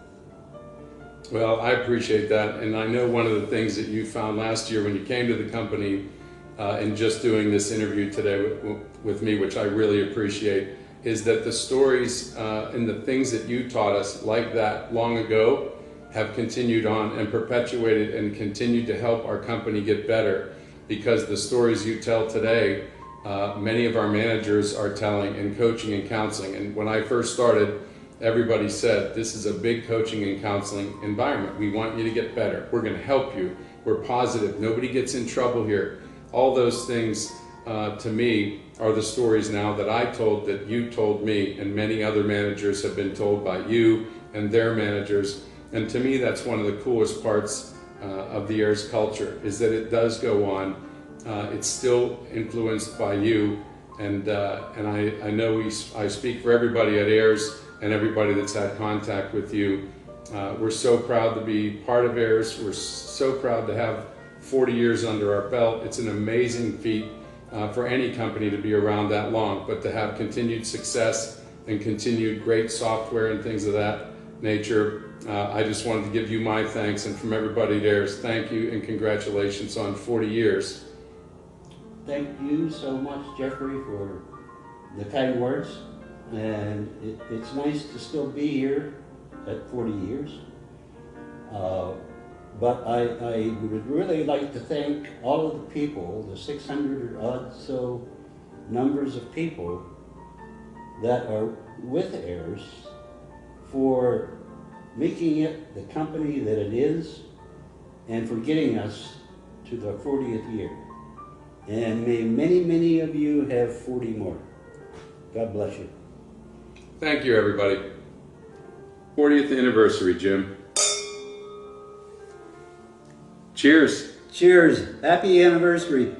Well, I appreciate that, and I know one of the things that you found last year when you came to the company and just doing this interview today with me, which I really appreciate, is that the stories and the things that you taught us like that long ago have continued on and perpetuated and continued to help our company get better, because the stories you tell today, many of our managers are telling in coaching and counseling. And when I first started, everybody said, this is a big coaching and counseling environment. We want you to get better. We're going to help you. We're positive. Nobody gets in trouble here. All those things to me are the stories now that I told, that you told me, and many other managers have been told by you and their managers. And to me, that's one of the coolest parts of the Heirs culture, is that it does go on. It's still influenced by you. And I know I speak for everybody at Heirs and everybody that's had contact with you. We're so proud to be part of Heirs. We're so proud to have 40 years under our belt. It's an amazing feat for any company to be around that long, but to have continued success and continued great software and things of that nature, I just wanted to give you my thanks, and from everybody at Heirs, thank you and congratulations on 40 years. Thank you so much, Jeffrey, for the kind words. And it's nice to still be here at 40 years. But I would really like to thank all of the people, the 600 or odd so numbers of people that are with Heirs, for making it the company that it is and for getting us to the 40th year. And may many, many of you have 40 more. God bless you. Thank you, everybody. 40th anniversary, Jim. Cheers. Cheers. Happy anniversary.